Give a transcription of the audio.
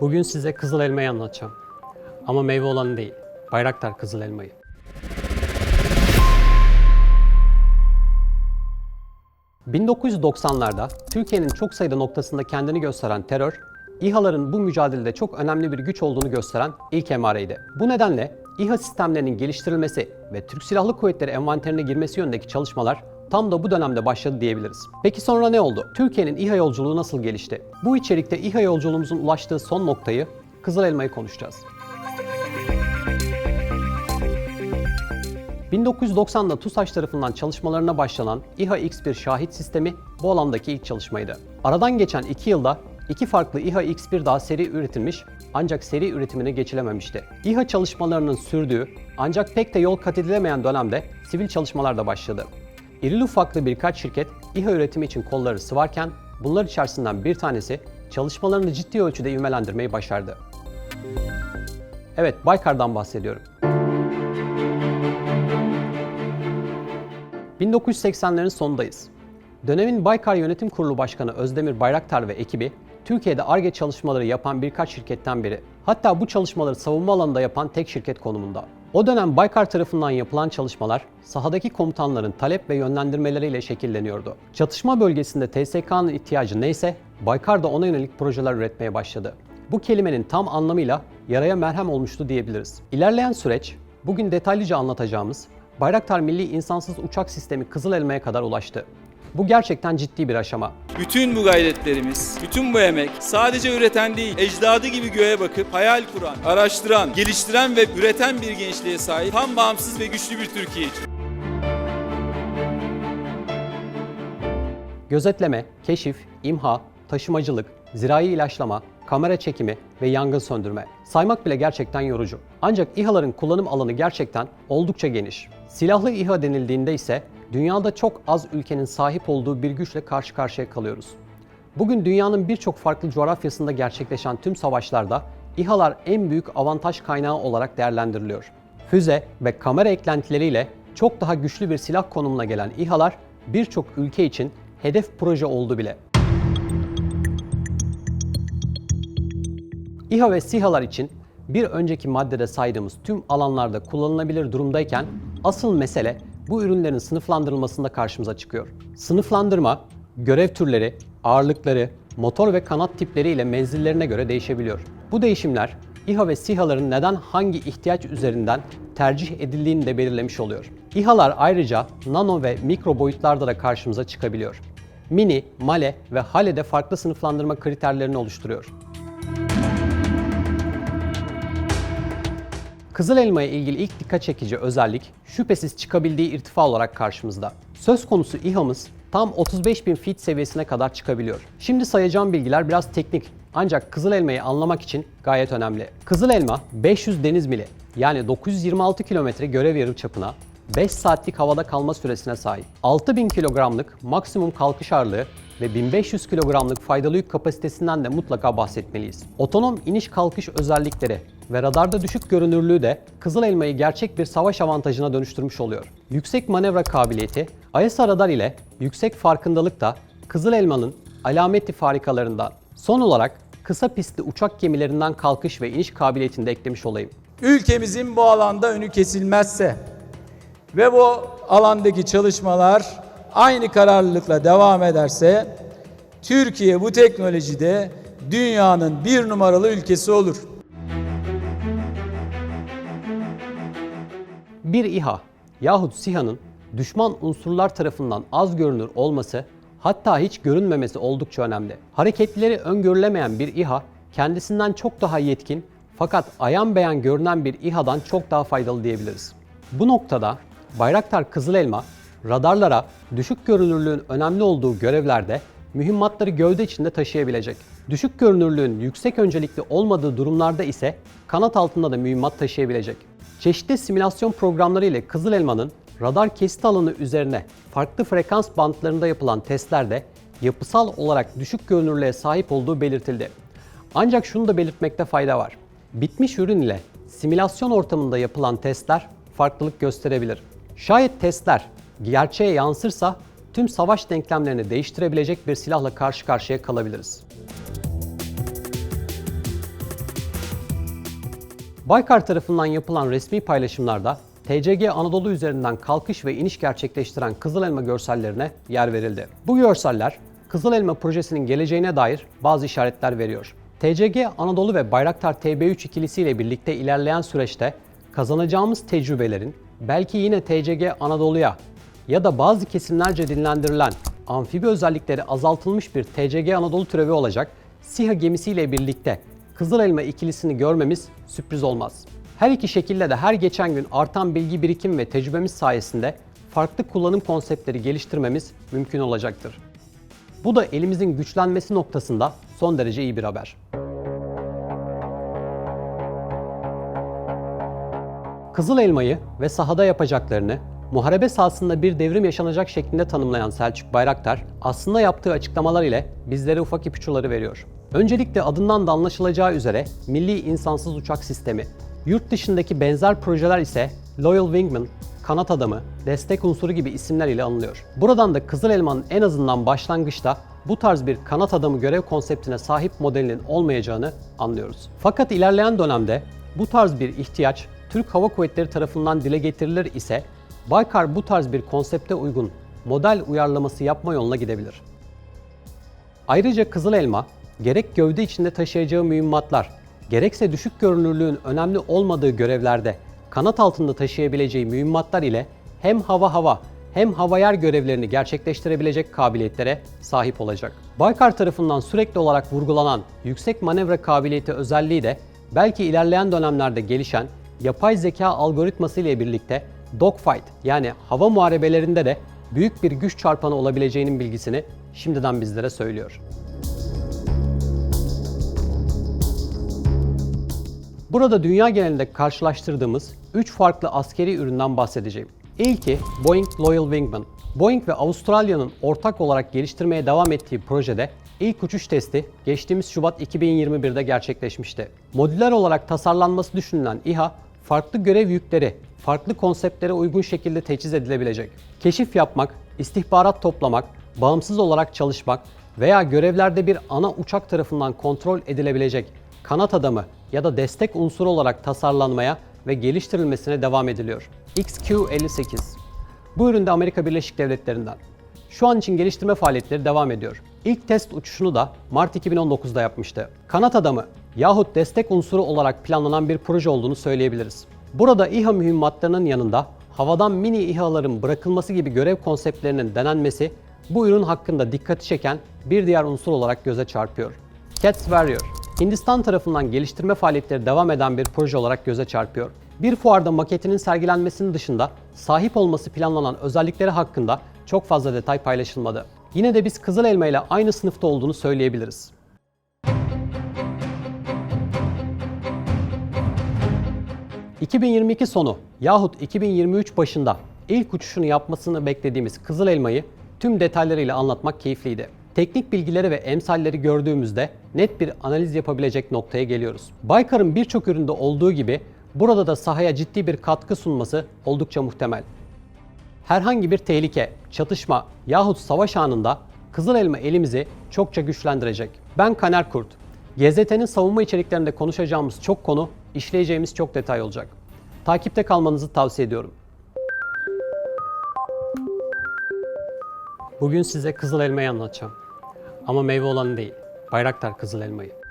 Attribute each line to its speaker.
Speaker 1: Bugün size kızıl elmayı anlatacağım. Ama meyve olanı değil, Bayraktar kızıl elmayı. ...1990'larda Türkiye'nin çok sayıda noktasında kendini gösteren terör, İHA'ların bu mücadelede çok önemli bir güç olduğunu gösteren ilk emareydi. Bu nedenle İHA sistemlerinin geliştirilmesi ve Türk Silahlı Kuvvetleri envanterine girmesi yönündeki çalışmalar tam da bu dönemde başladı diyebiliriz. Peki sonra ne oldu? Türkiye'nin İHA yolculuğu nasıl gelişti? Bu içerikte İHA yolculuğumuzun ulaştığı son noktayı, kızıl elmayı konuşacağız. 1990'da TUSAŞ tarafından çalışmalarına başlanan İHA-X1 şahit sistemi bu alandaki ilk çalışmaydı. Aradan geçen 2 yılda 2 farklı İHA-X1 daha seri üretilmiş ancak seri üretimine geçilememişti. İHA çalışmalarının sürdüğü ancak pek de yol kat edilemeyen dönemde sivil çalışmalar da başladı. İrili ufaklı birkaç şirket İHA üretimi için kolları sıvarken bunlar içerisinden bir tanesi çalışmalarını ciddi ölçüde ivmelendirmeyi başardı. Evet, Baykar'dan bahsediyorum. 1980'lerin sonundayız. Dönemin Baykar Yönetim Kurulu Başkanı Özdemir Bayraktar ve ekibi, Türkiye'de Ar-Ge çalışmaları yapan birkaç şirketten biri. Hatta bu çalışmaları savunma alanında yapan tek şirket konumunda. O dönem Baykar tarafından yapılan çalışmalar, sahadaki komutanların talep ve yönlendirmeleriyle şekilleniyordu. Çatışma bölgesinde TSK'nın ihtiyacı neyse, Baykar da ona yönelik projeler üretmeye başladı. Bu kelimenin tam anlamıyla yaraya merhem olmuştu diyebiliriz. İlerleyen süreç, bugün detaylıca anlatacağımız Bayraktar Milli İnsansız Uçak Sistemi Kızıl Elma'ya kadar ulaştı. Bu gerçekten ciddi bir aşama.
Speaker 2: Bütün bu gayretlerimiz, bütün bu emek sadece üreten değil, ecdadı gibi göğe bakıp hayal kuran, araştıran, geliştiren ve üreten bir gençliğe sahip tam bağımsız ve güçlü bir Türkiye için.
Speaker 1: Gözetleme, keşif, imha, taşımacılık, zirai ilaçlama, kamera çekimi ve yangın söndürme. Saymak bile gerçekten yorucu. Ancak İHA'ların kullanım alanı gerçekten oldukça geniş. Silahlı İHA denildiğinde ise dünyada çok az ülkenin sahip olduğu bir güçle karşı karşıya kalıyoruz. Bugün dünyanın birçok farklı coğrafyasında gerçekleşen tüm savaşlarda İHA'lar en büyük avantaj kaynağı olarak değerlendiriliyor. Füze ve kamera eklentileriyle çok daha güçlü bir silah konumuna gelen İHA'lar birçok ülke için hedef proje oldu bile. İHA ve SİHA'lar için bir önceki maddede saydığımız tüm alanlarda kullanılabilir durumdayken asıl mesele bu ürünlerin sınıflandırılmasında karşımıza çıkıyor. Sınıflandırma, görev türleri, ağırlıkları, motor ve kanat tipleri ile menzillerine göre değişebiliyor. Bu değişimler İHA ve SİHA'ların neden hangi ihtiyaç üzerinden tercih edildiğini de belirlemiş oluyor. İHA'lar ayrıca nano ve mikro boyutlarda da karşımıza çıkabiliyor. Mini, Male ve Hale de farklı sınıflandırma kriterlerini oluşturuyor. Kızıl elmaya ilgili ilk dikkat çekici özellik şüphesiz çıkabildiği irtifa olarak karşımızda. Söz konusu İHA'mız tam 35.000 feet seviyesine kadar çıkabiliyor. Şimdi sayacağım bilgiler biraz teknik ancak kızıl elmayı anlamak için gayet önemli. Kızıl elma 500 deniz mili yani 926 kilometre görev yarıçapına 5 saatlik havada kalma süresine sahip. 6000 kilogramlık maksimum kalkış ağırlığı ve 1500 kilogramlık faydalı yük kapasitesinden de mutlaka bahsetmeliyiz. Otonom iniş kalkış özellikleri ve radarda düşük görünürlüğü de Kızıl Elma'yı gerçek bir savaş avantajına dönüştürmüş oluyor. Yüksek manevra kabiliyeti, ISR radar ile yüksek farkındalık da Kızıl Elma'nın alameti farikalarından. Son olarak kısa pistli uçak gemilerinden kalkış ve iniş kabiliyetini de eklemiş olayım.
Speaker 3: Ülkemizin bu alanda önü kesilmezse ve bu alandaki çalışmalar aynı kararlılıkla devam ederse Türkiye bu teknolojide dünyanın bir numaralı ülkesi olur.
Speaker 1: Bir İHA yahut SİHA'nın düşman unsurlar tarafından az görünür olması, hatta hiç görünmemesi oldukça önemli. Hareketleri öngörülemeyen bir İHA, kendisinden çok daha yetkin fakat ayan beyan görünen bir İHA'dan çok daha faydalı diyebiliriz. Bu noktada Bayraktar Kızıl Elma, radarlara düşük görünürlüğün önemli olduğu görevlerde mühimmatları gövde içinde taşıyabilecek. Düşük görünürlüğün yüksek öncelikli olmadığı durumlarda ise kanat altında da mühimmat taşıyabilecek. Çeşitli simülasyon programları ile Kızıl Elma'nın radar kesit alanı üzerine farklı frekans bantlarında yapılan testlerde yapısal olarak düşük görünürlüğe sahip olduğu belirtildi. Ancak şunu da belirtmekte fayda var. Bitmiş ürün ile simülasyon ortamında yapılan testler farklılık gösterebilir. Şayet testler gerçeğe yansırsa tüm savaş denklemlerini değiştirebilecek bir silahla karşı karşıya kalabiliriz. Baykar tarafından yapılan resmi paylaşımlarda TCG Anadolu üzerinden kalkış ve iniş gerçekleştiren Kızıl Elma görsellerine yer verildi. Bu görseller Kızıl Elma projesinin geleceğine dair bazı işaretler veriyor. TCG Anadolu ve Bayraktar TB3 ikilisiyle birlikte ilerleyen süreçte kazanacağımız tecrübelerin belki yine TCG Anadolu'ya ya da bazı kesimlerce dinlendirilen amfibi özellikleri azaltılmış bir TCG Anadolu türevi olacak SİHA gemisiyle birlikte Kızıl Elma ikilisini görmemiz sürpriz olmaz. Her iki şekilde de her geçen gün artan bilgi birikim ve tecrübemiz sayesinde farklı kullanım konseptleri geliştirmemiz mümkün olacaktır. Bu da elimizin güçlenmesi noktasında son derece iyi bir haber. Kızıl Elma'yı ve sahada yapacaklarını muharebe sahasında bir devrim yaşanacak şeklinde tanımlayan Selçuk Bayraktar, aslında yaptığı açıklamalar ile bizlere ufak ipuçları veriyor. Öncelikle adından da anlaşılacağı üzere Milli İnsansız Uçak Sistemi, yurt dışındaki benzer projeler ise Loyal Wingman, Kanat Adamı, Destek Unsuru gibi isimler ile anılıyor. Buradan da Kızıl Elma'nın en azından başlangıçta bu tarz bir kanat adamı görev konseptine sahip modelinin olmayacağını anlıyoruz. Fakat ilerleyen dönemde bu tarz bir ihtiyaç Türk Hava Kuvvetleri tarafından dile getirilir ise Baykar bu tarz bir konsepte uygun model uyarlaması yapma yoluna gidebilir. Ayrıca Kızıl Elma, gerek gövde içinde taşıyacağı mühimmatlar, gerekse düşük görünürlüğün önemli olmadığı görevlerde kanat altında taşıyabileceği mühimmatlar ile hem hava-hava hem hava-yer görevlerini gerçekleştirebilecek kabiliyetlere sahip olacak. Baykar tarafından sürekli olarak vurgulanan yüksek manevra kabiliyeti özelliği de belki ilerleyen dönemlerde gelişen yapay zeka algoritması ile birlikte dogfight yani hava muharebelerinde de büyük bir güç çarpanı olabileceğinin bilgisini şimdiden bizlere söylüyor. Burada dünya genelinde karşılaştırdığımız 3 farklı askeri üründen bahsedeceğim. İlki Boeing Loyal Wingman. Boeing ve Avustralya'nın ortak olarak geliştirmeye devam ettiği projede ilk uçuş testi geçtiğimiz Şubat 2021'de gerçekleşmişti. Modüler olarak tasarlanması düşünülen İHA, farklı görev yükleri, farklı konseptlere uygun şekilde teçhiz edilebilecek. Keşif yapmak, istihbarat toplamak, bağımsız olarak çalışmak veya görevlerde bir ana uçak tarafından kontrol edilebilecek kanat adamı ya da destek unsuru olarak tasarlanmaya ve geliştirilmesine devam ediliyor. XQ-58. Bu ürün de Amerika Birleşik Devletleri'nden. Şu an için geliştirme faaliyetleri devam ediyor. İlk test uçuşunu da Mart 2019'da yapmıştı. Kanat adamı yahut destek unsuru olarak planlanan bir proje olduğunu söyleyebiliriz. Burada İHA mühimmatlarının yanında havadan mini İHA'ların bırakılması gibi görev konseptlerinin denenmesi bu ürün hakkında dikkati çeken bir diğer unsur olarak göze çarpıyor. CATS Warrior, Hindistan tarafından geliştirme faaliyetleri devam eden bir proje olarak göze çarpıyor. Bir fuarda maketinin sergilenmesinin dışında sahip olması planlanan özellikleri hakkında çok fazla detay paylaşılmadı. Yine de biz Kızıl Elma ile aynı sınıfta olduğunu söyleyebiliriz. ...2022 sonu yahut 2023 başında ilk uçuşunu yapmasını beklediğimiz Kızıl Elma'yı tüm detaylarıyla anlatmak keyifliydi. Teknik bilgileri ve emsalleri gördüğümüzde net bir analiz yapabilecek noktaya geliyoruz. Baykar'ın birçok üründe olduğu gibi burada da sahaya ciddi bir katkı sunması oldukça muhtemel. Herhangi bir tehlike, çatışma yahut savaş anında Kızıl Elma elimizi çokça güçlendirecek. Ben Kaner Kurt. GZT'nin savunma içeriklerinde konuşacağımız çok konu, işleyeceğimiz çok detay olacak. Takipte kalmanızı tavsiye ediyorum. Bugün size Kızıl Elma'yı anlatacağım. Ama meyve olanı değil, Bayraktar Kızıl Elma'yı.